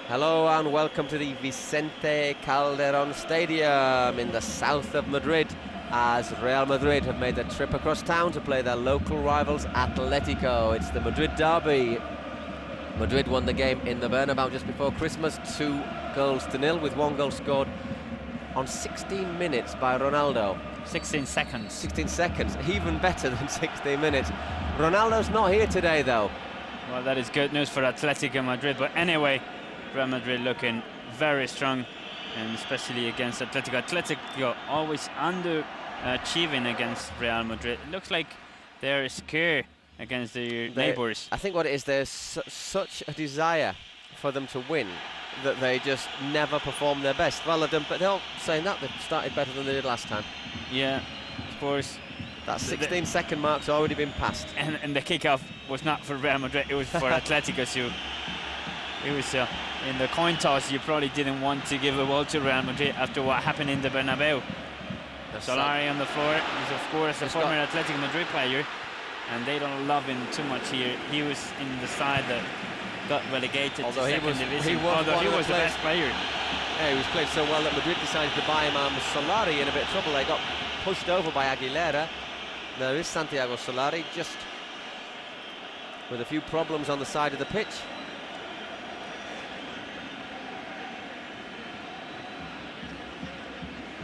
Hello and welcome to the Vicente Calderón Stadium in the south of Madrid, as Real Madrid have made the trip across town to play their local rivals Atletico. It's the Madrid derby. Madrid won the game in the Bernabeu just before Christmas, 2-0 with 1 goal scored on 16 minutes by Ronaldo. 16 seconds. 16 seconds, even better than 16 minutes. Ronaldo's not here today though. Well, that is good news for Atletico Madrid, but anyway, Real Madrid looking very strong, and especially against Atletico. Atletico always underachieving against Real Madrid. It looks like they're scared against their neighbours. I think what it is, there's such a desire for them to win that they just never perform their best. Well, but they're saying that they've started better than they did last time. Yeah, of course. That 16-second mark's already been passed. And the kickoff was not for Real Madrid, it was for Atletico. So it was in the coin toss. You probably didn't want to give the ball to Real Madrid after what happened in the Bernabeu. Solari on the floor is, of course, a former Atletico Madrid player, and they don't love him too much here. He was in the side that got relegated to second division, although he was the best player. Yeah, he was played so well that Madrid decided to buy him. Solari in a bit of trouble. They got pushed over by Helguera. There is Santiago Solari, just with a few problems on the side of the pitch.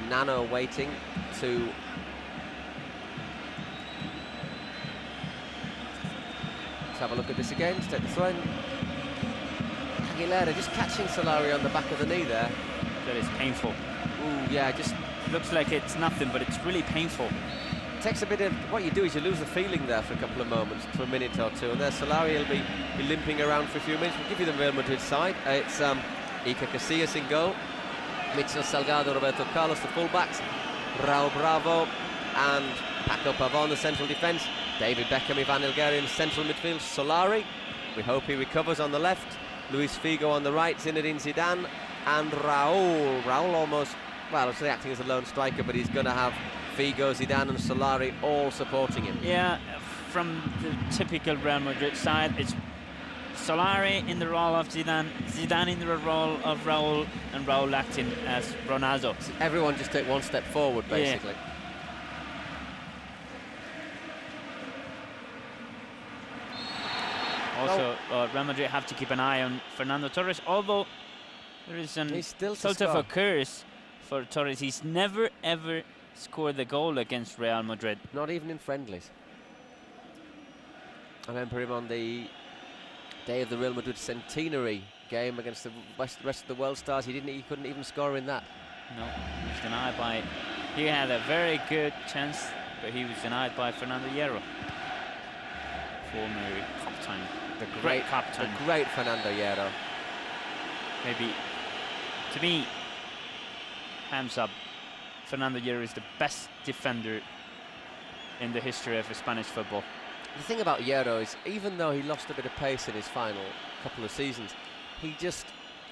Nano waiting to let's have a look at this again. Let's take the throw in. Helguera just catching Solari on the back of the knee there. That is painful. Ooh, yeah, just looks like it's nothing, but it's really painful. Takes a bit of, what you do is you lose the feeling there for a couple of moments, for a minute or two, and there Solari will be limping around for a few minutes. We'll give you the Real Madrid side. It's Iker Casillas in goal, Mitchell, Salgado, Roberto Carlos, the fullbacks, Raul Bravo and Paco Pavón, the central defence, David Beckham, Ivan Helguera in the central midfield, Solari, we hope he recovers on the left, Luis Figo on the right, Zinedine Zidane, and Raul. Raul almost, well, it's acting as a lone striker, but he's going to have Figo, Zidane and Solari all supporting him. Yeah, from the typical Real Madrid side, it's Solari in the role of Zidane, Zidane in the role of Raul, and Raul acting as Ronaldo. Everyone just take one step forward, basically. Yeah. Also, Real Madrid have to keep an eye on Fernando Torres, although there is sort of a curse for Torres. He's never ever scored the goal against Real Madrid. Not even in friendlies. I remember him on the day of the Real Madrid centenary game against the rest of the world stars. He couldn't even score in that. No, he was denied by. He had a very good chance, but he was denied by Fernando Hierro, former captain, the great captain, the great Fernando Hierro. Maybe, to me, hands up, Fernando Hierro is the best defender in the history of Spanish football. The thing about Hierro is, even though he lost a bit of pace in his final couple of seasons, he just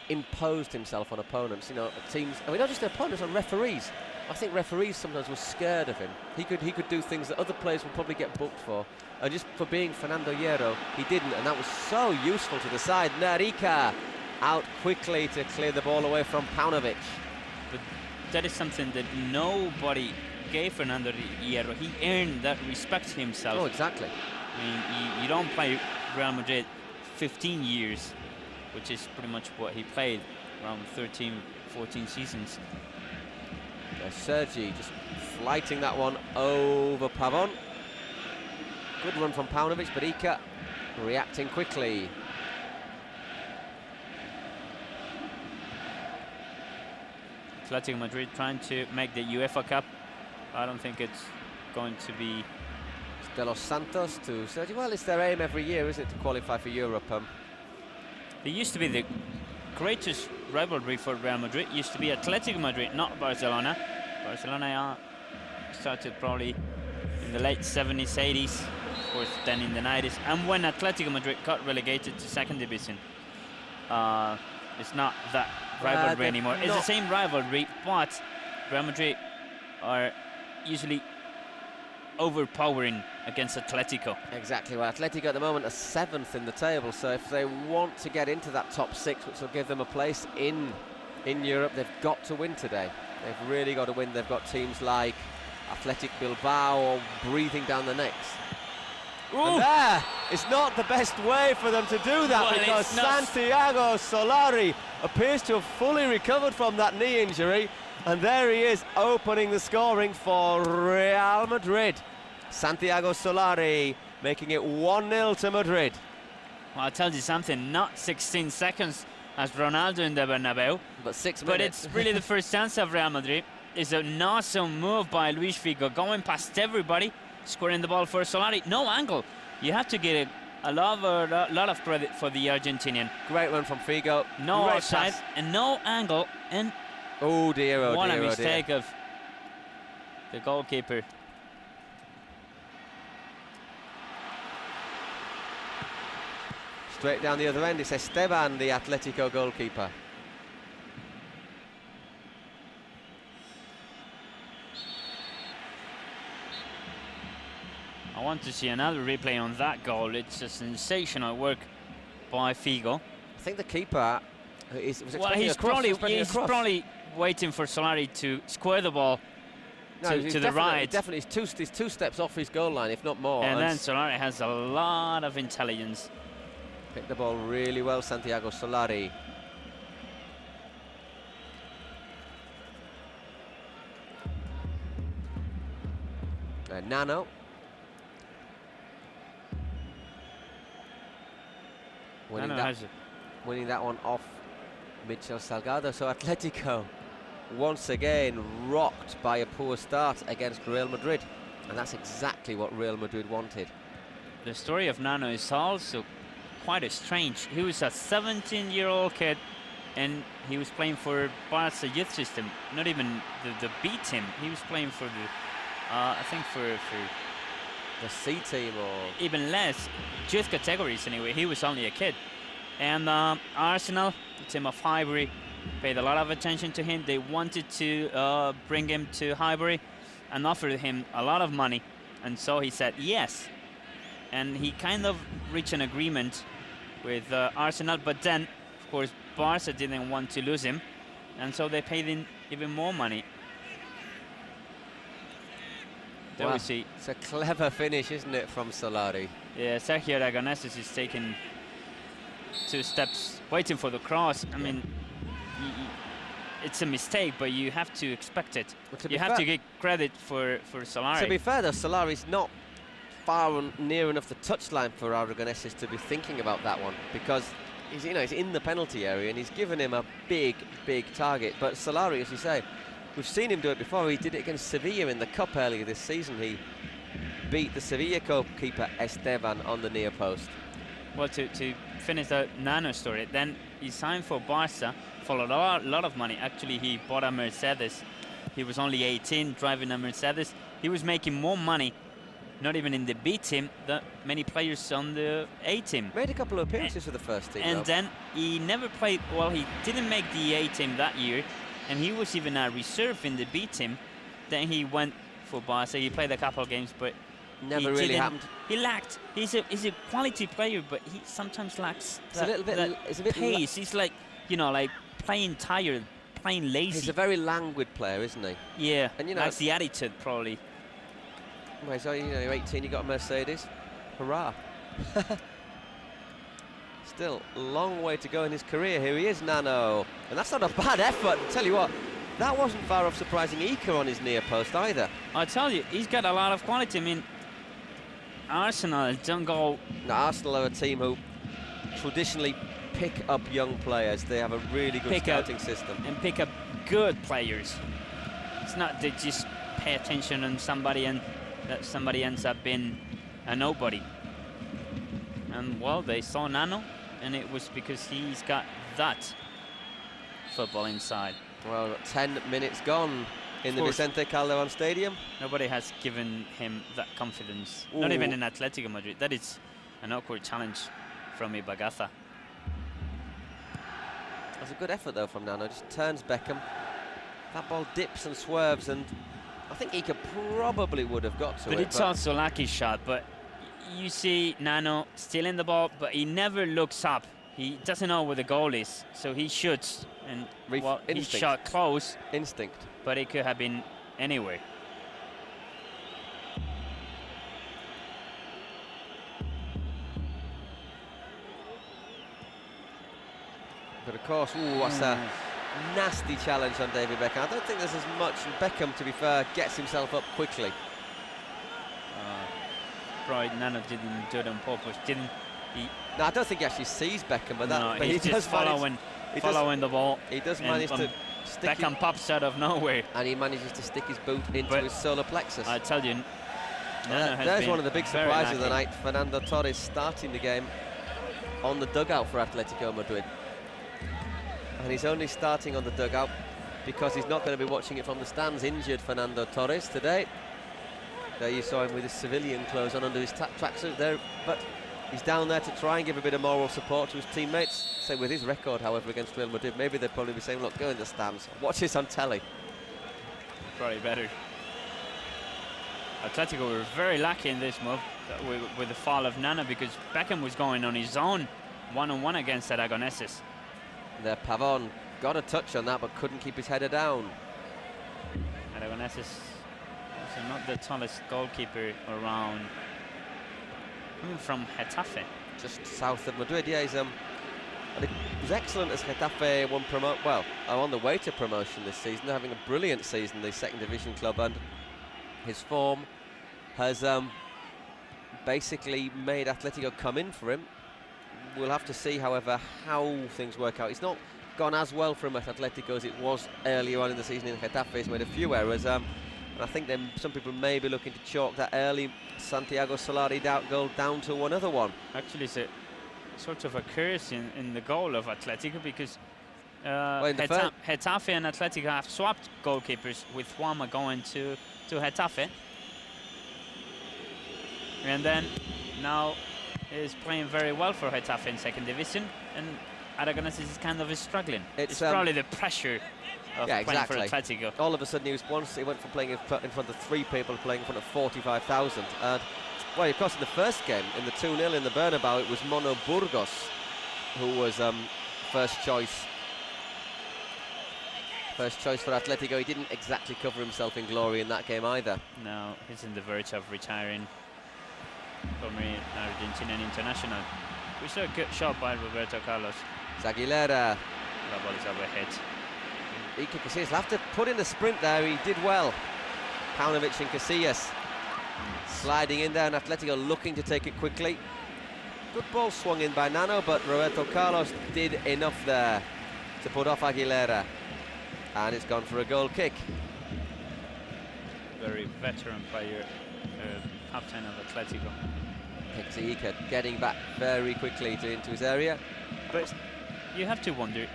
imposed himself on opponents, you know, teams. I mean, not just opponents, on referees. I think referees sometimes were scared of him. He could do things that other players would probably get booked for. And just for being Fernando Hierro, he didn't, and that was so useful to the side. Narica out quickly to clear the ball away from Paunovic. But that is something that nobody gave Fernando Hierro. He earned that respect himself. Oh, exactly. I mean, you don't play Real Madrid 15 years, which is pretty much what he played, around 13, 14 seasons. Sergi just flighting that one over Pavón. Good run from Paunovic, but Iker reacting quickly. Atletico Madrid trying to make the UEFA Cup. I don't think it's going to be. De Los Santos to Sergi. Well, it's their aim every year, isn't it, to qualify for Europe? They used to be the greatest rivalry for Real Madrid. Used to be Atletico Madrid, not Barcelona. Barcelona started probably in the late 70s, 80s, of course, then in the 90s. And when Atletico Madrid got relegated to second division, it's not that rivalry anymore. It's the same rivalry, but Real Madrid are usually overpowering against Atletico. Exactly. Well, Atletico at the moment are 7th in the table, so if they want to get into that top 6, which will give them a place in Europe, they've got to win today. They've really got to win. They've got teams like Athletic Bilbao breathing down the necks. Ooh. And there, it's not the best way for them to do that, well, because Santiago Solari appears to have fully recovered from that knee injury, and there he is opening the scoring for Real Madrid. Santiago Solari making it 1-0 to Madrid. Well, I'll tell you something, not 16 seconds as Ronaldo in the Bernabeu, but 6 minutes. But it's really the first chance of Real Madrid. It's an awesome move by Luis Figo, going past everybody, scoring the ball for Solari. No angle. You have to get a lot of credit for the Argentinian. Great run from Figo. No offside and no angle. And oh dear, what a mistake of the goalkeeper. Straight down the other end, it's Esteban, the Atletico goalkeeper. I want to see another replay on that goal. It's a sensational work by Figo. I think the keeper was he's probably waiting for Solari to square the ball to the right. Definitely, he's two steps off his goal line, if not more. And then Solari has a lot of intelligence. Picked the ball really well, Santiago Solari. Nano. Winning that one off Michel Salgado. So Atletico once again rocked by a poor start against Real Madrid, and that's exactly what Real Madrid wanted. The story of Nano is also quite strange. He was a 17-year-old kid, and he was playing for Barca youth system, not even the B team. He was playing for the I think for the C team, or even less, youth categories anyway. He was only a kid. And Arsenal, the team of Highbury, paid a lot of attention to him. They wanted to bring him to Highbury and offered him a lot of money, and so he said yes. And he kind of reached an agreement with Arsenal, but then, of course, Barca didn't want to lose him, and so they paid him even more money. There we see. It's a clever finish, isn't it, from Solari? Yeah, Sergio Aragonés is taking 2 steps, waiting for the cross. I mean, it's a mistake, but you have to expect it. Well, you have to give credit for Solari. To be fair, though, Solari's not far near enough the touchline for Aragonés to be thinking about that one, because he's in the penalty area and he's given him a big target. But Solari, as you say, we've seen him do it before. He did it against Sevilla in the Cup earlier this season. He beat the Sevilla goalkeeper Esteban on the near post. Well, to finish the Nano story, then he signed for Barca for a lot of money. Actually, he bought a Mercedes. He was only 18, driving a Mercedes. He was making more money, not even in the B team, than many players on the A team. Made a couple of appearances for the first team, and then he never played. Well, he didn't make the A team that year, and he was even a reserve in the B team. Then he went for Barca. He played a couple of games, but never really happened. He lacked. He's a quality player, but he sometimes lacks it's a bit pace. He's like, like playing tired, playing lazy. He's a very languid player, isn't he? Yeah, and that's the attitude probably. Well, so you're 18, you got a Mercedes. Hurrah! Still a long way to go in his career. Here he is, Nano, and that's not a bad effort. Tell you what, that wasn't far off surprising Iker on his near post either. I tell you, he's got a lot of quality. I mean, Arsenal don't go. Now, Arsenal are a team who traditionally pick up young players. They have a really good scouting system. And pick up good players. It's not they just pay attention on somebody and that somebody ends up being a nobody. And well, they saw Nano, and it was because he's got that football inside. Well, 10 minutes gone in the Vicente Calderón Stadium. Nobody has given him that confidence. Ooh. Not even in Atletico Madrid. That is an awkward challenge from Ibagaza. That's a good effort, though, from Nano. Just turns Beckham. That ball dips and swerves, and I think Iker probably would have got to but it. It's also lucky shot, but you see Nano still in the ball, but he never looks up. He doesn't know where the goal is, so he shoots, and he shot close. Instinct. But it could have been anywhere. But of course, what's a nasty challenge on David Beckham. I don't think there's as much. Beckham, to be fair, gets himself up quickly. Probably Nano didn't do it on purpose, didn't he? No, I don't think he actually sees Beckham, but, no, but he's just following the ball. He does manage to stick. Beckham pops out of nowhere, and he manages to stick his boot into his solar plexus. I tell you, there's one of the big surprises of the night. Fernando Torres starting the game on the dugout for Atletico Madrid, and he's only starting on the dugout because he's not going to be watching it from the stands. Injured Fernando Torres today. There you saw him with his civilian clothes on under his tracksuit there, but he's down there to try and give a bit of moral support to his teammates. Say with his record, however, against Real Madrid, maybe they'd probably be saying, look, go in the stands, watch this on telly. Probably better. Atletico were very lucky in this move with the fall of Nana, because Beckham was going on his own one-on-one against Aragoneses. There, Pavon got a touch on that, but couldn't keep his header down. Aragoneses also not the tallest goalkeeper around. Coming from Getafe. Just south of Madrid, yeah. He was excellent as Getafe won are on the way to promotion this season. They're having a brilliant season, the second division club, and his form has basically made Atletico come in for him. We'll have to see, however, how things work out. It's not gone as well for him at Atletico as it was earlier on in the season in Getafe. He's made a few errors, and I think some people may be looking to chalk that early Santiago Solari goal down to another one. Actually, it's a sort of a curse in the goal of Atletico, because Getafe and Atletico have swapped goalkeepers, with Juanma going to Getafe. And then now is playing very well for Getafe in second division, and Aragoneses is kind of struggling. It's probably the pressure of playing for Atletico. All of a sudden, he went from playing in front of 3 people to playing in front of 45,000. And well, of course, in the first game, in the 2-0 in the Bernabeu, it was Mono Burgos who was first choice for Atletico. He didn't exactly cover himself in glory in that game either. No, he's on the verge of retiring from an Argentinian international. We saw a good shot by Roberto Carlos. It's Helguera. That ball is overhead. Iker Casillas will have to put in a sprint there. He did well. Paunovic and Casillas sliding in there, and Atletico looking to take it quickly. Good ball swung in by Nano, but Roberto Carlos did enough there to put off Helguera. And it's gone for a goal kick. Very veteran player, captain of Atletico. Kick to Iker, getting back very quickly into his area. But you have to wonder,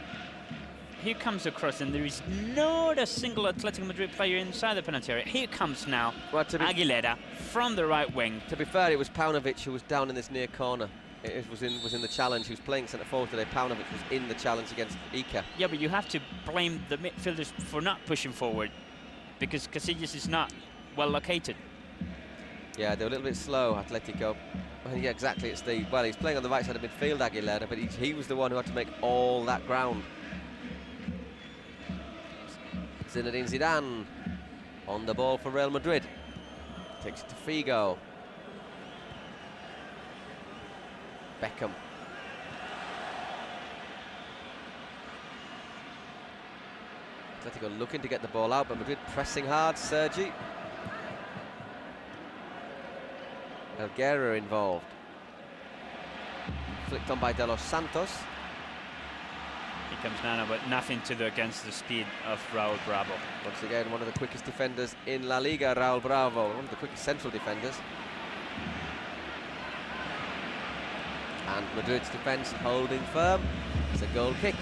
here comes across, and there is not a single Atletico Madrid player inside the penalty area. Here comes now Helguera from the right wing. To be fair, it was Paunovic who was down in this near corner. It was in the challenge. He was playing centre forward today. Paunovic was in the challenge against Iker. Yeah, but you have to blame the midfielders for not pushing forward, because Casillas is not well located. Yeah, they're a little bit slow, Atletico. Well, yeah, exactly. He's playing on the right side of midfield, Helguera, but he was the one who had to make all that ground. Zinedine Zidane on the ball for Real Madrid. Takes it to Figo. Beckham. Atletico looking to get the ball out, but Madrid pressing hard. Sergi. Helguera involved. Flicked on by De Los Santos. Here comes Nana, but nothing to do against the speed of Raul Bravo. Once again, one of the quickest defenders in La Liga, Raul Bravo, one of the quickest central defenders. And Madrid's defence holding firm. It's a goal kick.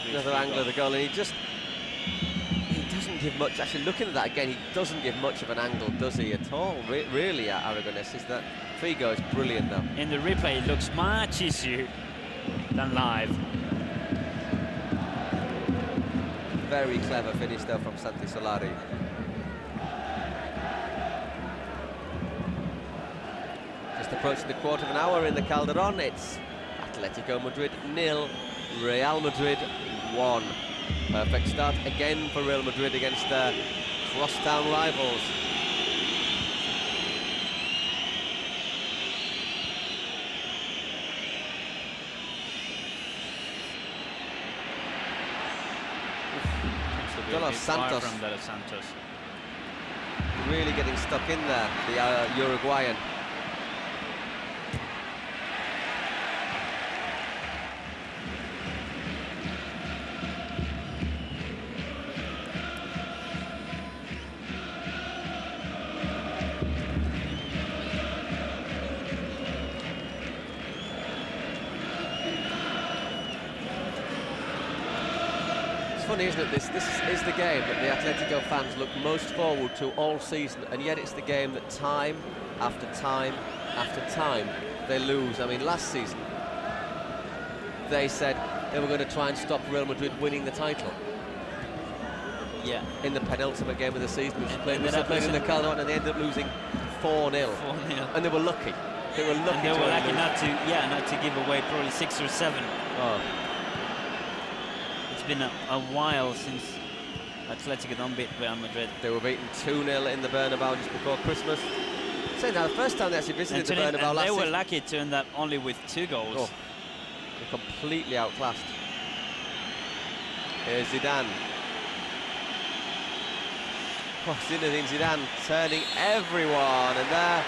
Another angle of the goal, and he doesn't give much. Actually, looking at that again, he doesn't give much of an angle, does he, at all? Really, at Aragonés. Is that Figo is brilliant, though. In the replay, it looks much easier than live. Very clever finish, though, from Santi Solari. Just approaching the quarter of an hour in the Calderon. It's Atletico Madrid 0, Real Madrid 1. Perfect start again for Real Madrid against their crosstown rivals. Santos. From De Los Santos. Really getting stuck in there, the Uruguayan. Funny, isn't it? This is the game that the Atletico fans look most forward to all season, and yet it's the game that time after time after time they lose. I mean, last season they said they were going to try and stop Real Madrid winning the title. Yeah. In the penultimate game of the season, which played in the Calderon, and they ended up losing 4-0. 4-0. And they were lucky. They were lucky. And they were lucky not to give away probably 6 or 7. Oh. It's been a while since Atletico don't beat Real Madrid. They were beaten 2-0 in the Bernabeu just before Christmas. So now, the first time they actually visited the Bernabeu last season. They were lucky to end up only with 2 goals. Oh, they're completely outclassed. Here's Zidane. Oh, Zinedine Zidane turning everyone, and there,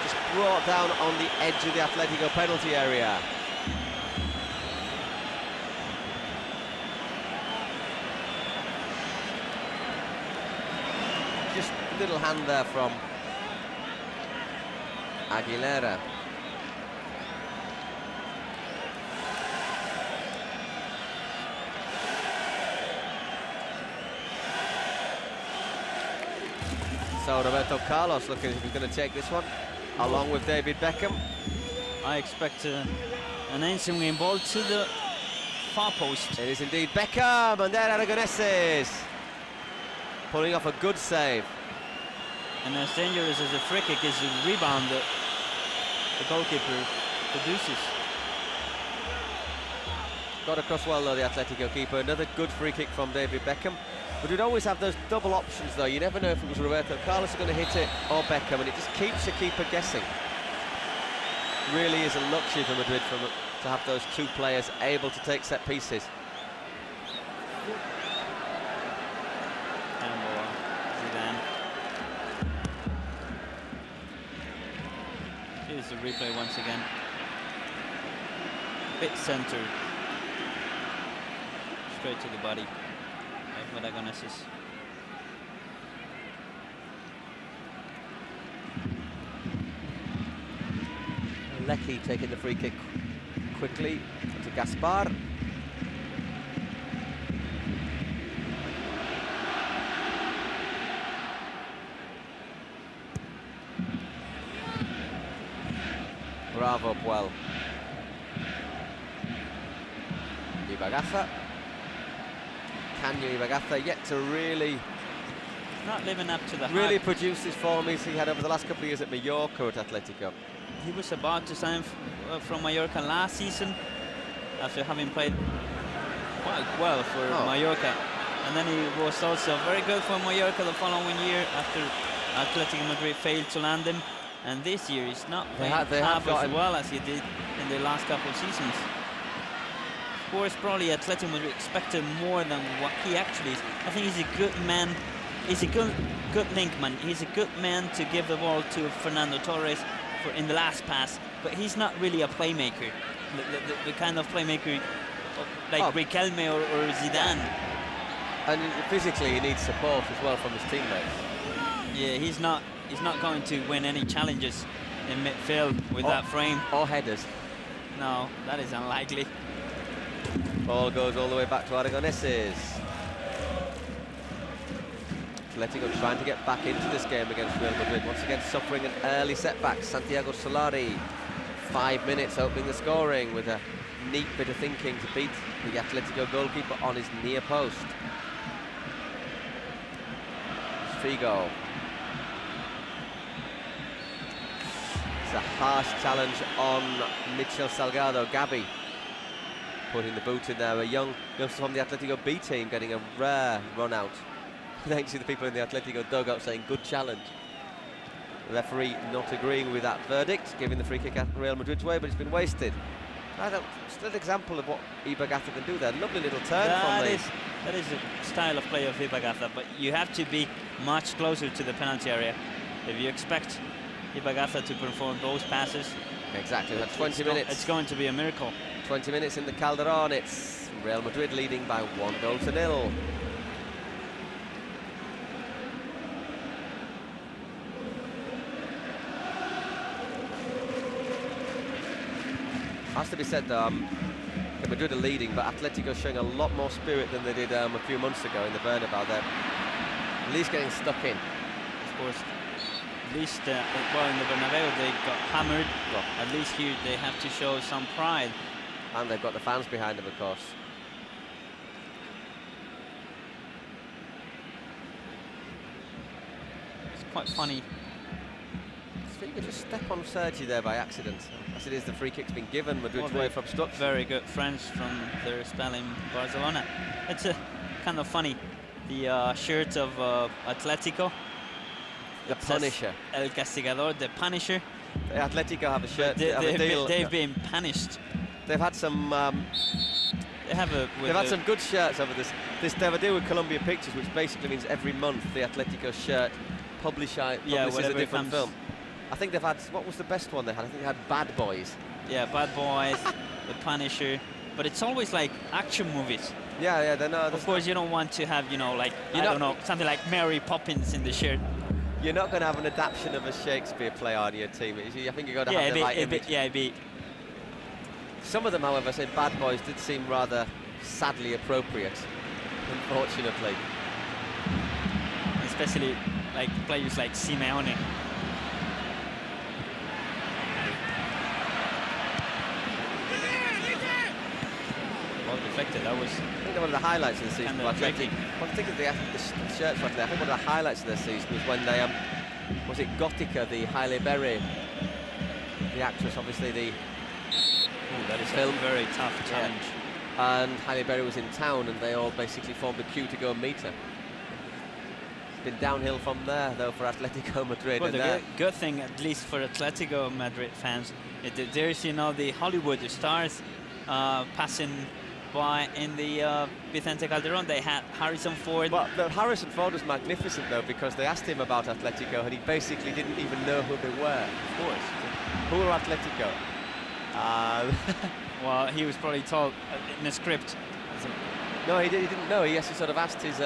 just brought down on the edge of the Atletico penalty area. Just a little hand there from Helguera. So Roberto Carlos looking as if he's going to take this one, along with David Beckham. I expect an answering ball to the far post. It is indeed Beckham, and there Aragonés pulling off a good save. And as dangerous as a free kick is the rebound that the goalkeeper produces. Got across well though, the Atletico keeper. Another good free kick from David Beckham. But we'd always have those double options though. You never know if it was Roberto Carlos going to hit it or Beckham, and it just keeps the keeper guessing. Really is a luxury for Madrid to have those 2 players able to take set pieces. Zidane. Here's the replay once again. Bit centre. Straight to the body. Aragonés. Lecky taking the free kick quickly to Gaspar. Bravo, Puel. Ibagaza. Canio Ibagaza yet to really Not living up to the hype. produce his form he had over the last couple of years at Mallorca at Atletico. He was about to sign from Mallorca last season after having played quite well for Mallorca, and then he was also very good for Mallorca the following year after Atletico Madrid failed to land him, and this year he's not playing half as well as he did in the last couple of seasons. Of course, probably Atletico Madrid expected more than what he actually is. I think he's a good man. He's a good linkman. He's a good man to give the ball to Fernando Torres in the last pass, but he's not really a playmaker. The kind of playmaker like Riquelme or Zidane. And physically he needs support as well from his teammates. Yeah, he's not going to win any challenges in midfield with that frame. Or headers. No, that is unlikely. Ball goes all the way back to Aragonés. Atletico trying to get back into this game against Real Madrid. Once again suffering an early setback. Santiago Solari, 5 minutes opening the scoring with a neat bit of thinking to beat the Atletico goalkeeper on his near post. Figo. It's a harsh challenge on Michel Salgado. Gabi putting the boot in there. A youngster from the Atletico B team getting a rare run out. Then you see the people in the Atletico dugout saying good challenge. The referee not agreeing with that verdict, giving the free kick at Real Madrid's way, but it's been wasted. Still an example of what Ibagata can do there. Lovely little turn from the... That is a style of play of Ibagata, but you have to be much closer to the penalty area. If you expect Ibagata to perform those passes... Exactly, that's 20 minutes. It's going to be a miracle. 20 minutes in the Calderon, it's Real Madrid leading by 1-0. Has to be said though, Madrid are leading, but Atletico showing a lot more spirit than they did a few months ago in the Bernabeu. They're at least getting stuck in. Of course, at least, well, in the Bernabeu they got hammered. Well, at least here they have to show some pride. And they've got the fans behind them, of course. It's quite funny. You could just step on Sergi there by accident. As it is, the free kick's been given. Madrid's way for obstruction. Very good French from their spell in Barcelona. It's kind of funny. The shirt of Atletico. The Punisher. El Castigador, the Punisher. The Atletico have a shirt. They've been punished. They've had some. They've had some good shirts over this. They have a deal with Columbia Pictures, which basically means every month the Atletico shirt publishes a different film. I think they've had, what was the best one they had? I think they had Bad Boys. Yeah, Bad Boys, The Punisher, but it's always like action movies. Yeah, they know. Of course, you don't want to have, like, I don't know, something like Mary Poppins in the shirt. You're not going to have an adaptation of a Shakespeare play on your team. I think you've got to have the right image. It'd be. Some of them, however, said Bad Boys did seem rather sadly appropriate, unfortunately. Especially like players like Simeone. Deflected. That was, I think one of the highlights of the season for Atletico. I think of the shirts for Atletico. I think one of the highlights of their season was when they was it Gotica, the Halle Berry, the actress, obviously the that is film, a very tough challenge. Yeah. And Halle Berry was in town, and they all basically formed a queue to go and meet her. It's been downhill from there, though, for Atletico Madrid. Well, the good thing, at least for Atletico Madrid fans, there's the Hollywood stars passing by in the Vicente Calderon. They had Harrison Ford. Well, Harrison Ford was magnificent, though, because they asked him about Atletico, and he basically didn't even know who they were. Of course. Who are Atletico? Well, he was probably told in a script. No, he didn't know. He actually sort of asked his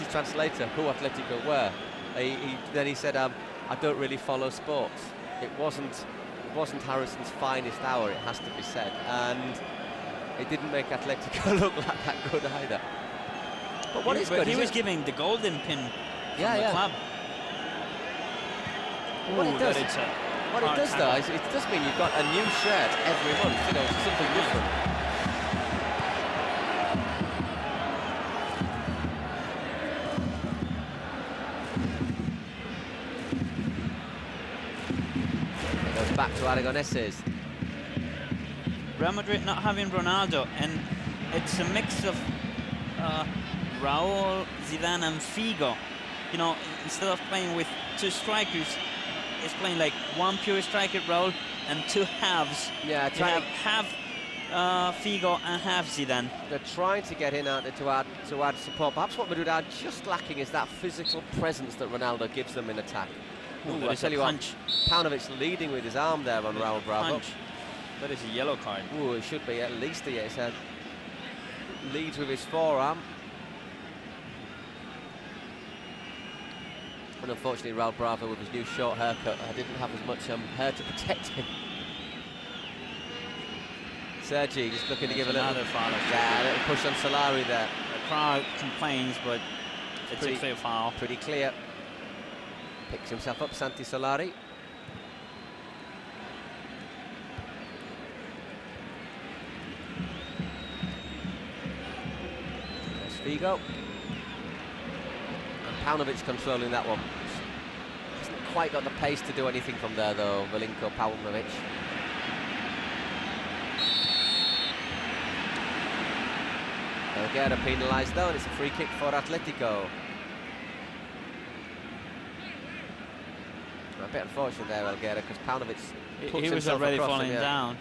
translator who Atletico were. Then he said, "I don't really follow sports." It wasn't Harrison's finest hour, it has to be said, and it didn't make Atletico look like that good either. But what is good? He was giving the golden pin from the club. What it does though, is it does mean you've got a new shirt every month. It's something different. Back to Aragoneses. Real Madrid not having Ronaldo, and it's a mix of Raul, Zidane and Figo. Instead of playing with two strikers, it's playing like one pure striker, Raul, and two halves. Yeah, you have half Figo and half Zidane. They're trying to get in out to add support. Perhaps what Madrid are just lacking is that physical presence that Ronaldo gives them in attack. Ooh, I tell you what, Paunovic's leading with his arm there on Raul Bravo. Punch. That is a yellow card. Ooh, it should be at least a yes. Leads with his forearm. And unfortunately, Raul Bravo with his new short haircut didn't have as much hair to protect him. Sergi just looking to give a little foul. Yeah, a little push on Solari there. The crowd complains, but It's a clear foul. Pretty clear. Picks himself up, Santi Solari. There's Figo. And Paunovic controlling that one. Hasn't quite got the pace to do anything from there though, Velinko Paunovic. Helguera penalised though, and it's a free kick for Atletico. A bit unfortunate there, Helguera, because Paunovic he was already falling down.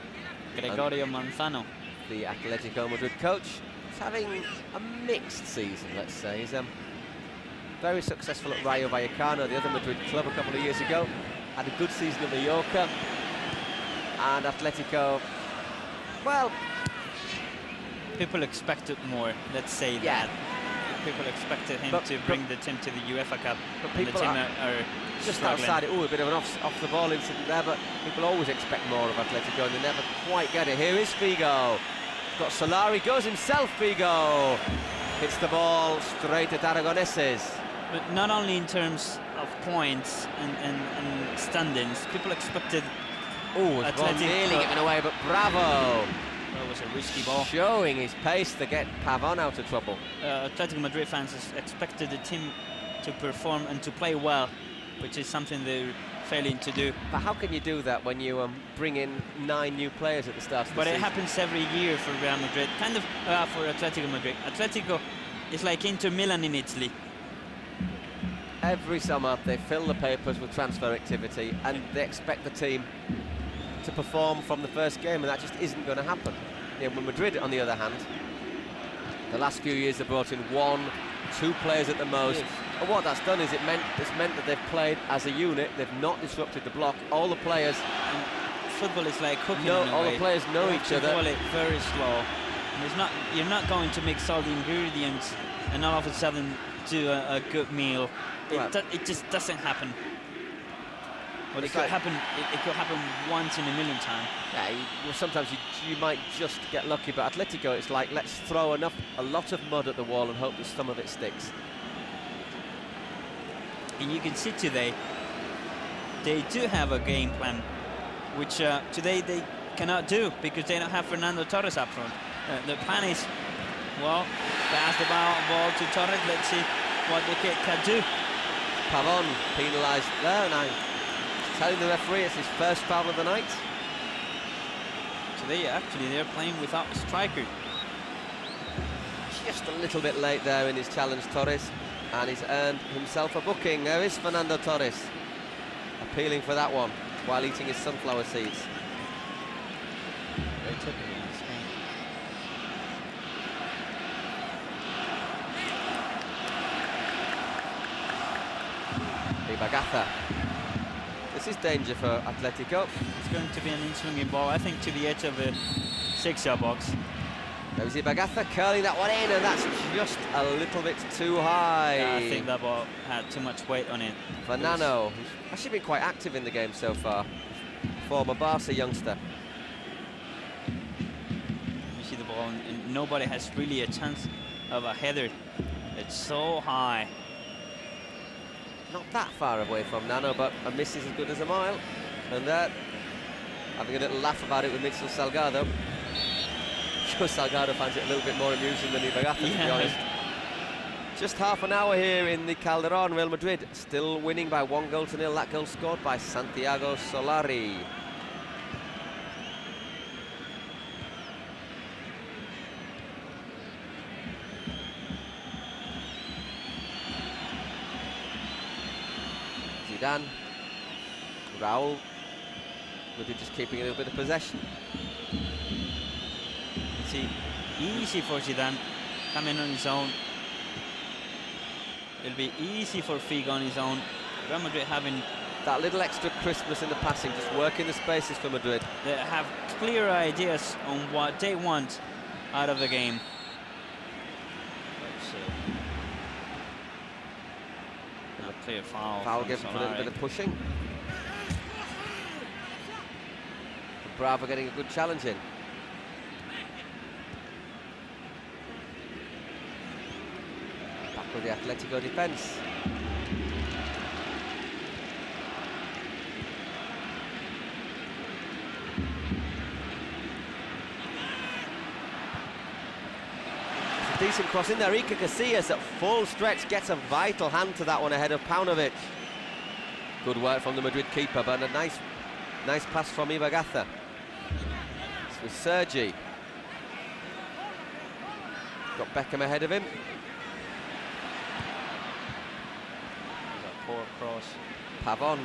Gregorio Manzano, the Atletico Madrid coach, is having a mixed season, let's say. He's very successful at Rayo Vallecano, the other Madrid club, a couple of years ago. Had a good season at Mallorca. And Atletico, well... people expected more, let's say that. People expected him to bring the team to the UEFA Cup, but and the people team are just struggling. outside it. Oh, a bit of an off-the-ball incident there, but people always expect more of Atletico, and they never quite get it. Here is Figo. Got Solari, goes himself, Figo. Hits the ball straight at Aragoneses. But not only in terms of points and standings, people expected Atletico nearly given away, but bravo. That was a risky ball. Showing his pace to get Pavon out of trouble. Atletico Madrid fans expected the team to perform and to play well, which is something they're failing to do. But how can you do that when you bring in 9 new players at the start of the season? But it happens every year for Real Madrid, kind of for Atletico Madrid. Atletico is like Inter Milan in Italy. Every summer they fill the papers with transfer activity and they expect the team to perform from the first game, and that just isn't going to happen. With Madrid, on the other hand, the last few years they've brought in 1, 2 players at the most. Yes. And what that's done is it's meant that they've played as a unit. They've not disrupted the block. All the players, and football is like cooking. All the players know each other. Boil it very slow. And you're not going to mix all the ingredients and all of a sudden do a good meal. It just doesn't happen. Well, it could happen. It could happen once in a million times. Yeah, well, sometimes you might just get lucky, but Atletico, it's like, let's throw a lot of mud at the wall and hope that some of it sticks. And you can see today, they do have a game plan, which today they cannot do because they don't have Fernando Torres up front. The plan is, well, pass the ball to Torres. Let's see what the kid can do. Pavon penalised there now. Telling the referee it's his first foul of the night. Today, actually, they're playing without a striker. Just a little bit late there in his challenge, Torres, and he's earned himself a booking. There is Fernando Torres, appealing for that one while eating his sunflower seeds. Very typical in Spain. Bagatha. This is danger for Atletico. It's going to be an in-swinging ball, I think, to the edge of the 6-yard box. There's Bagatha curling that one in, and that's just a little bit too high. Yeah, I think that ball had too much weight on it. Fernando, who's actually been quite active in the game so far. Former Barca youngster. You see the ball, and nobody has really a chance of a header. It's so high. Not that far away from Nano, but a miss is as good as a mile. And having a little laugh about it with Mitchell Salgado. I'm sure Salgado finds it a little bit more amusing than Ibagatha, to be honest. Just half an hour here in the Calderon. Real Madrid still winning by 1-0. That goal scored by Santiago Solari. Zidane, Raul, Madrid just keeping a little bit of possession. See, easy for Zidane, coming on his own. It'll be easy for Figo on his own. Real Madrid having that little extra crispness in the passing, just working the spaces for Madrid. They have clear ideas on what they want out of the game. Clear foul. Foul given for a little bit of pushing. Bravo getting a good challenge in. Back for the Atletico defence. Decent cross in there. Iker Casillas at full stretch gets a vital hand to that one ahead of Paunovic. Good work from the Madrid keeper, but a nice pass from Ibagatha. It's with Sergi. Got Beckham ahead of him. Poor cross. Pavon.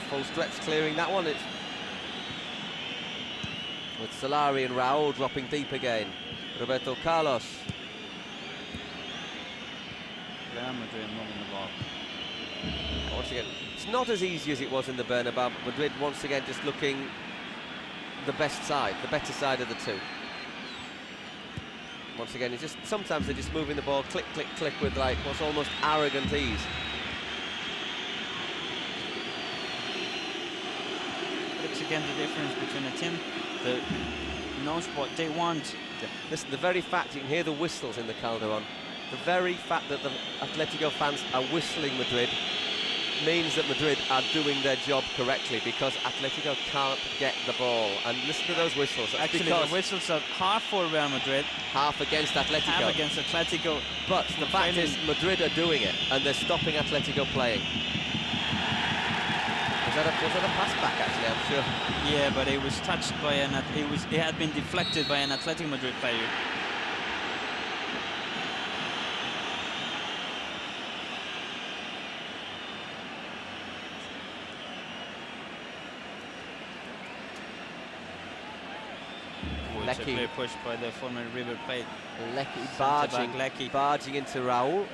Full stretch clearing that one. It's with Solari and Raul dropping deep again. Roberto Carlos. Real Madrid moving the ball. Once again, it's not as easy as it was in the Bernabeu. Madrid once again just looking the best side, the better side of the two. Once again, it's just sometimes they're just moving the ball click, click, click with like what's almost arrogant ease. It's again the difference between a team that knows what they want. Listen, the very fact you can hear the whistles in the Calderon, the very fact that the Atletico fans are whistling Madrid means that Madrid are doing their job correctly, because Atletico can't get the ball. And listen to those whistles. That's actually, the whistles are half for Real Madrid, half against Atletico. Half against Atletico. But the fact is, Madrid are doing it, and they're stopping Atletico playing. Was that a pass back, actually, I'm sure? Yeah, but it was touched by it had been deflected by an Atletico Madrid player. It's a clear push by the former River Plate. Barging into Raul.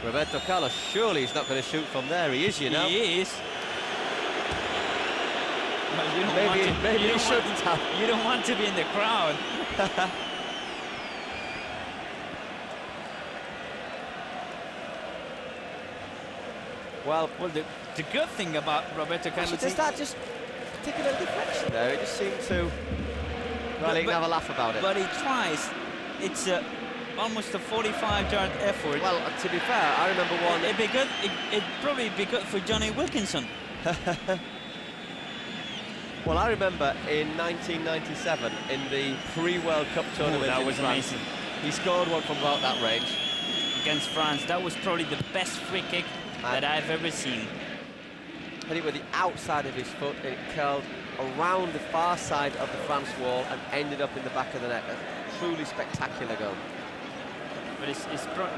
Roberto Carlos, surely he's not going to shoot from there. He is, you know. He is. Well, maybe he shouldn't have. You don't want to be in the crowd. well, the good thing about Roberto Carlos is that just particular deflection there. It just seemed to. Well, he can have a laugh about it. But he tries. It's almost a 45-yard effort. Well, to be fair, I remember one. It'd be good. It'd probably be good for Johnny Wilkinson. Well, I remember in 1997 in the pre-World Cup tournament. That was France, amazing. He scored one from about that range against France. That was probably the best free kick that I've ever seen. Hit it with the outside of his foot, and it curled around the far side of the France wall and ended up in the back of the net. A truly spectacular goal. But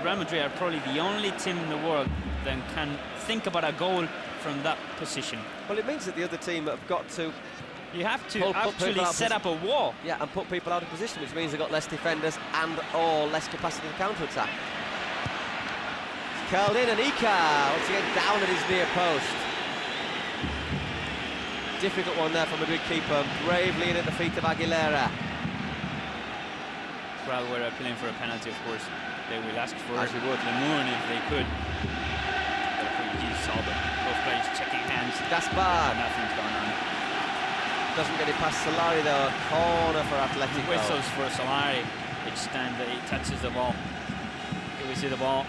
Real Madrid are probably the only team in the world that can think about a goal from that position. Well, it means that the other team have got to. You have to actually set up a wall. Yeah, and put people out of position, which means they've got less defenders and/or less capacity to counter-attack. It's curled in, and Iker once again down at his near post. Difficult one there from Madrid keeper, bravely in at the feet of Aguilera. Crowd were appealing for a penalty, of course. They will ask for as you would. the moon if they could. You saw them, both players checking hands. Gaspar. Nothing's going on. Doesn't get it past Solari though. Corner for Atletico. Whistles for Solari. Each time that he touches the ball. Here we see the ball.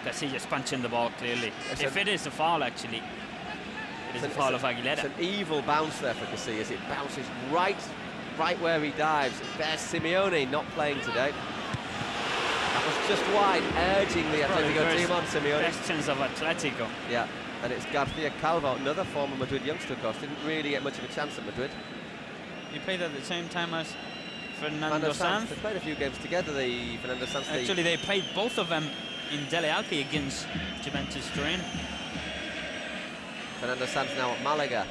Casillas punching the ball clearly. If it is a foul, actually, it is a foul of Aguilera. It's an evil bounce there for Casillas. It bounces right where he dives. There's Simeone not playing today. That was just wide, urging the Atletico team on Simeone. Best chance of Atletico. Yeah, and it's Garcia Calvo, another former Madrid youngster, of course. Didn't really get much of a chance at Madrid. He played at the same time as Fernando Sanz. They played a few games together, the Fernando Sanz. Actually, they played both of them in Dele Alpi against Juventus Turin. Fernando Sanz now at Malaga.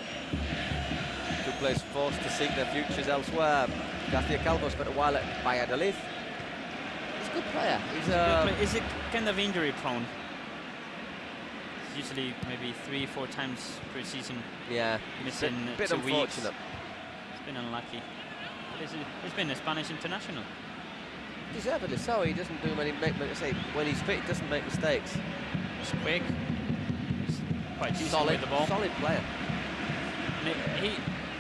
Two players forced to seek their futures elsewhere. Garcia Calvo spent a while at Valladolid. He's a good player. Is it kind of injury prone? It's usually maybe 3-4 times per season. Yeah, missing bit 2 unfortunate. weeks. It's been unlucky. But he's been a Spanish international. deservedly so. He doesn't do many. When he's fit, he doesn't make mistakes. He's quick. He's quite decent Solid, with the ball. solid player. And he,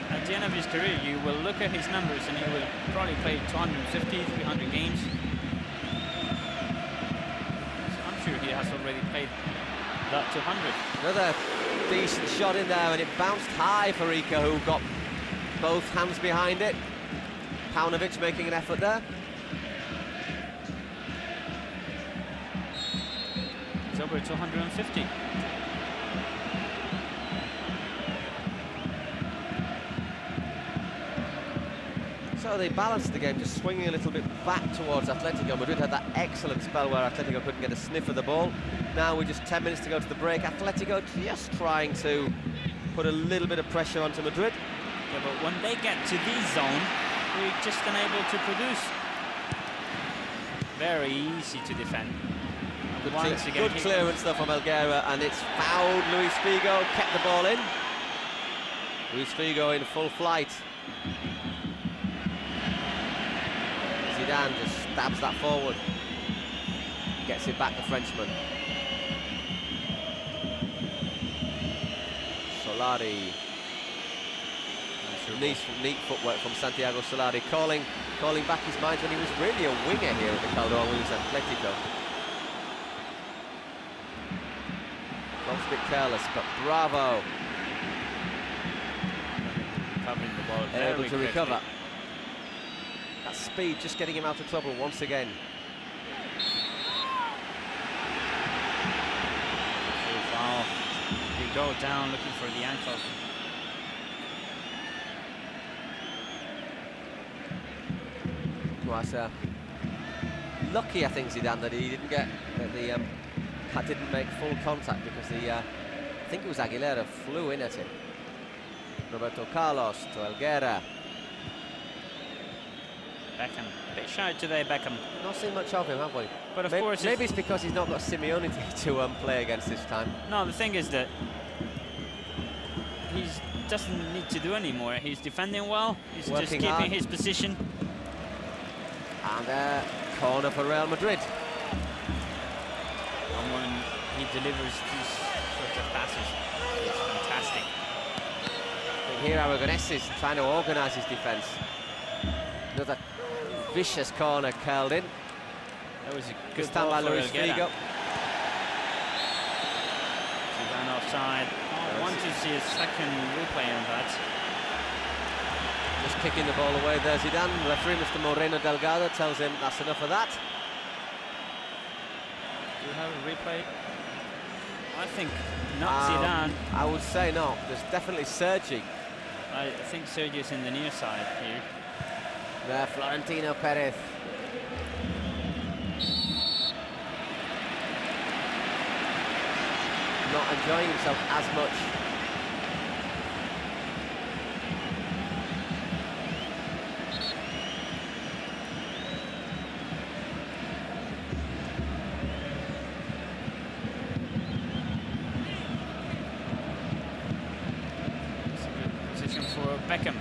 at the end of his career, you will look at his numbers and he will probably play 250, 300 games. So I'm sure he has already played that 200. Another decent shot in there, and it bounced high for Iker, who got both hands behind it. Paunovic making an effort there. It's over 250. So they balanced the game, just swinging a little bit back towards Atletico. Madrid had that excellent spell where Atletico couldn't get a sniff of the ball. Now with just 10 minutes to go to the break, Atletico just trying to put a little bit of pressure onto Madrid. Yeah, but when they get to this zone, we're just unable to produce. Very easy to defend. Good clearance though from Helguera, and it's fouled. Luis Figo kept the ball in. Luis Figo in full flight. Zidane just stabs that forward. Gets it back, the Frenchman. Solari. Neat footwork from Santiago Solari, calling back his mind when he was really a winger here at the Calderon when he was at Atletico. Looks a bit careless, but bravo. Covering the ball, able to recover. That speed just getting him out of trouble once again. Foul. You go down looking for the ankle. Was lucky, I think, Zidane, that he didn't get didn't make full contact, because I think it was Aguilera flew in at him. Roberto Carlos to Helguera. Beckham, a bit shy today, Beckham. Not seen much of him, have we? But of maybe, course, maybe it's because he's not got Simeone to play against this time. No, the thing is that he doesn't need to do anymore. He's defending well. He's working just keeping hard. his position. And corner for Real Madrid. And when he delivers these sorts of passes, it's fantastic. Here Aragonés is trying to organise his defence. Another vicious corner curled in. That was a good stand by Luis Figo. Zidane offside. I want to see a second replay on that. Just kicking the ball away there, Zidane. Referee Mr. Moreno Delgado tells him that's enough of that. Do we have a replay? I think not Zidane. I would say no. There's definitely Sergi. I think Sergi's in the near side here. There, Florentino Perez. Not enjoying himself as much. Beckham.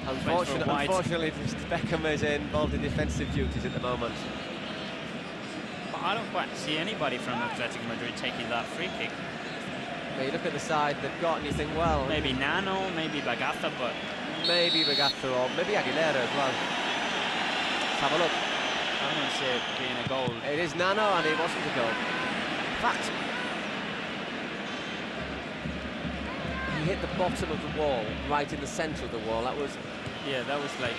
Unfortunately, Beckham is involved in defensive duties at the moment. But I don't quite see anybody from Atletico Madrid taking that free kick. Now you look at the side they've got and you think, well... Maybe Nano, maybe Bagata, but... Maybe Bagata or maybe Aguilera as well. Let's have a look. I don't see it being a goal. It is Nano, and it wasn't a goal. In fact, he hit the bottom of the wall, right in the centre of the wall. That was... Yeah, that was like...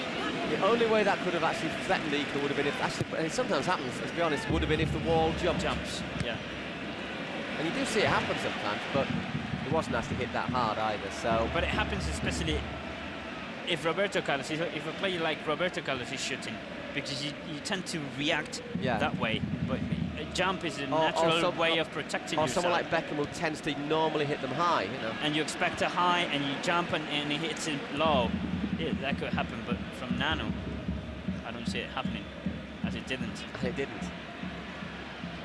The only way that could have actually threatened Iker would have been if... Actually, it sometimes happens, let's be honest, would have been if the wall jumps, yeah. And you do see it happen sometimes, but it wasn't actually hit that hard either, so... But it happens especially if Roberto Carlos, if a player like Roberto Carlos is shooting, because you tend to react that way. But a jump is a natural way of protecting yourself. Or someone like Beckham who tends to normally hit them high, you know. And you expect a high, and you jump and he hits it low. Yeah, that could happen, but from Nano, I don't see it happening, as it didn't. And it didn't.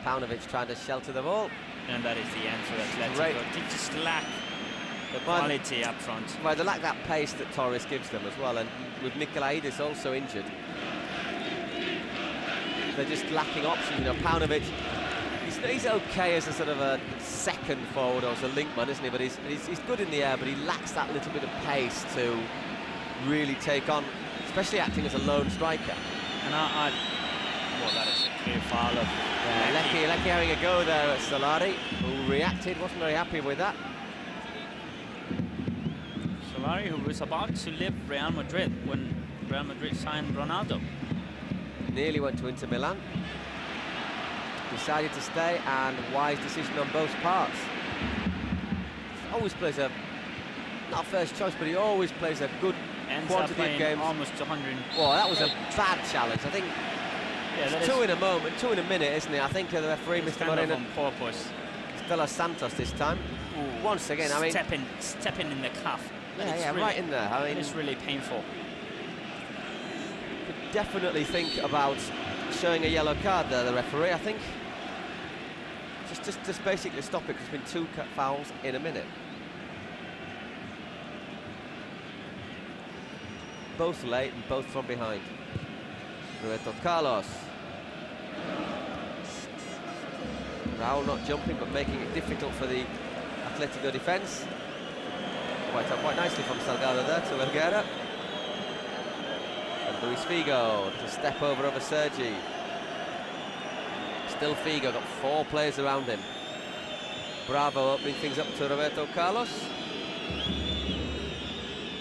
Paunovic trying to shelter the ball. And that is the end for Atletico. They just lack the quality up front. Well, they lack that pace that Torres gives them as well, and with Nicolaides also injured. they're just lacking options. You know, Paunovic, he's okay as a sort of a second forward or as a linkman, isn't he? But he's good in the air, but he lacks that little bit of pace to really take on, especially acting as a lone striker. And well, that is a clear foul of Lecky having a go there at Solari, who reacted, wasn't very happy with that. Solari, who was about to leave Real Madrid when Real Madrid signed Ronaldo. Nearly went to Inter Milan. Decided to stay, and wise decision on both parts. Always plays not first choice, but he always plays a good quantity of games. Almost 100. Well, that was a bad challenge. I think it's two in a minute, isn't it? I think the referee, Mr. Moreno, on purpose. Stella Santos this time. Ooh. Once again, I mean, stepping in the cuff. Yeah, really, right in there. I mean, it's really painful. Could definitely think about showing a yellow card there, the referee. I think just basically stop it, because there's been 2 fouls in a minute. Both late and both from behind. Roberto Carlos. Raul not jumping, but making it difficult for the Atletico defence. Quite nicely from Salgado there to Helguera. And Luis Figo to step over Sergi. Still Figo, got 4 players around him. Bravo opening things up to Roberto Carlos.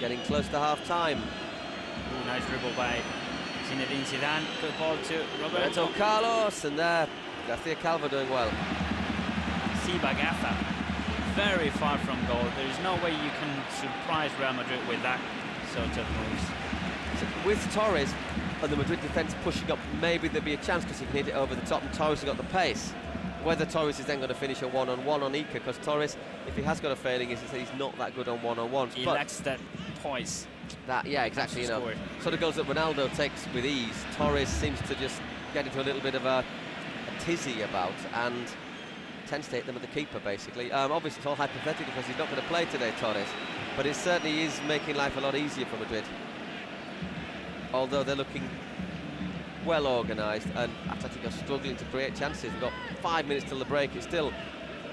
Getting close to half-time. Nice dribble by Zidane. Good ball to Roberto Carlos, and there, Garcia Calvo doing well. Bagata, very far from goal. There is no way you can surprise Real Madrid with that sort of moves. So with Torres and the Madrid defence pushing up, maybe there'd be a chance, because he can hit it over the top, and Torres has got the pace. Whether Torres is then going to finish a one-on-one on Iker, because Torres, if he has got a failing, is he's not that good on one-on-ones. He lacks that poise. Yeah, exactly. You know, sort of goals that Ronaldo takes with ease. Torres seems to just get into a little bit of a tizzy about, and tends to hit them at the keeper, basically. Obviously, it's all hypothetical, because he's not going to play today, Torres. But it certainly is making life a lot easier for Madrid. Although they're looking well organised, and Atletico struggling to create chances. We've got 5 minutes till the break. It's still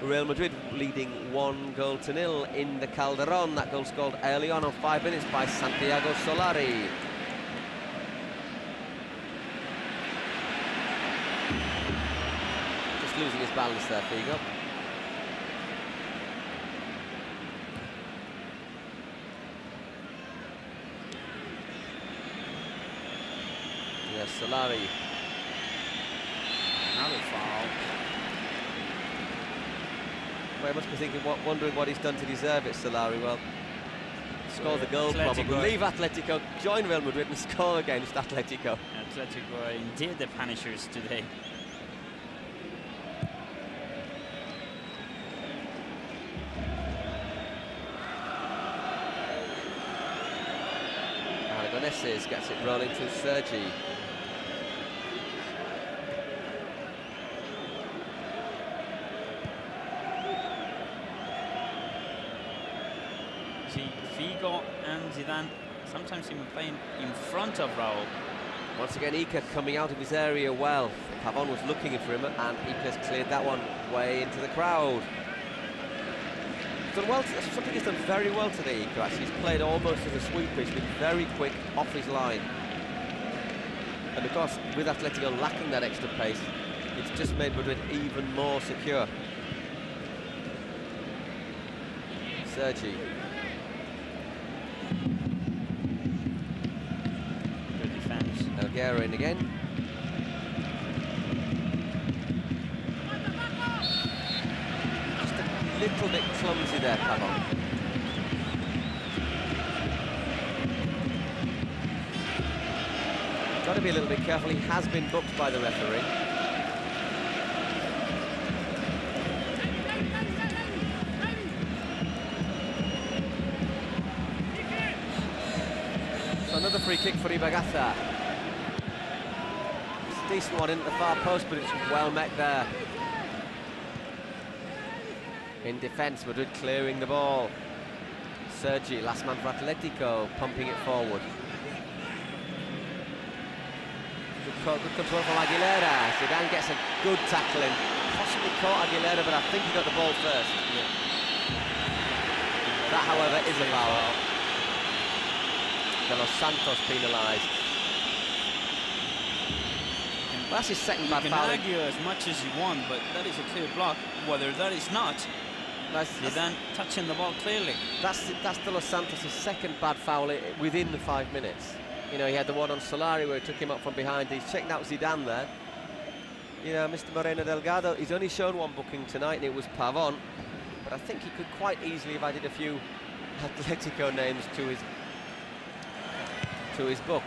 Real Madrid leading 1-0 in the Calderón. That goal scored early on 5 minutes by Santiago Solari. Just losing his balance there, Figo. Yes, Solari. Another foul. Well, he must be thinking, wondering what he's done to deserve it, Solari. Well, score the goal probably. Leave Atletico, join Real Madrid and score against Atletico. Atletico are indeed the punishers today. Aragoneses gets it rolling to Sergi. Figo and Zidane sometimes even playing in front of Raul. Once again, Iker coming out of his area well. Pavon was looking for him, and Iker's cleared that one way into the crowd. He's done well. Something he's done very well today, Iker. Actually, he's played almost as a sweeper. He's been very quick off his line. And of course, with Atletico lacking that extra pace, it's just made Madrid even more secure. Sergi. Good defense. Helguera in again. Just a little bit clumsy there, Pavon. Got to be a little bit careful. He has been booked by the referee. Another free kick for Ibagata. It's a decent one in the far post, but it's well met there. In defence, Madrid clearing the ball. Sergi, last man for Atletico, pumping it forward. Good Good control from Helguera. Zidane gets a good tackle in. Possibly caught Helguera, but I think he got the ball first. Yeah. That, however, is a foul. De Los Santos penalised. That's his second bad foul. You can argue as much as you want, but that is a clear block. Whether that is not, Zidane touching the ball clearly. That's De Los Santos' second bad foul within the 5 minutes. You know, he had the one on Solari where he took him up from behind. He's checking out Zidane there. You know, Mr. Moreno Delgado, he's only shown one booking tonight, and it was Pavon. But I think he could quite easily have added a few Atletico names to his book.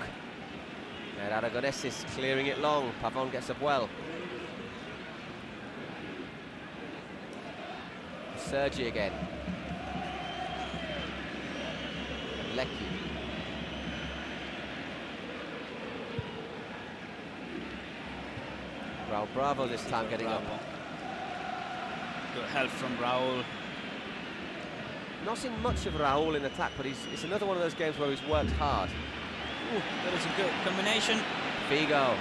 And Aragonesis clearing it long. Pavon gets up well. Sergi again. Lecky. Raul Bravo this time getting up. Good help from Raul. Not seen much of Raul in attack, but it's another one of those games where he's worked hard. Ooh, that is a good combination. Figo.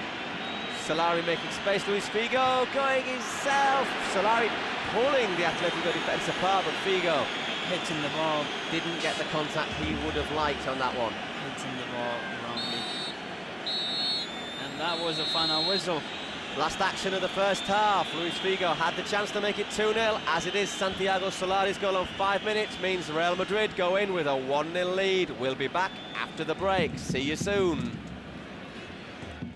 Solari making space. Luis Figo going himself. Solari pulling the Atletico defence apart, but Figo hitting the ball. Didn't get the contact he would have liked on that one. Hitting the ball wrongly. And that was a final whistle. Last action of the first half. Luis Figo had the chance to make it 2-0. As it is, Santiago Solari's goal on 5 minutes means Real Madrid go in with a 1-0 lead. We'll be back after the break. See you soon.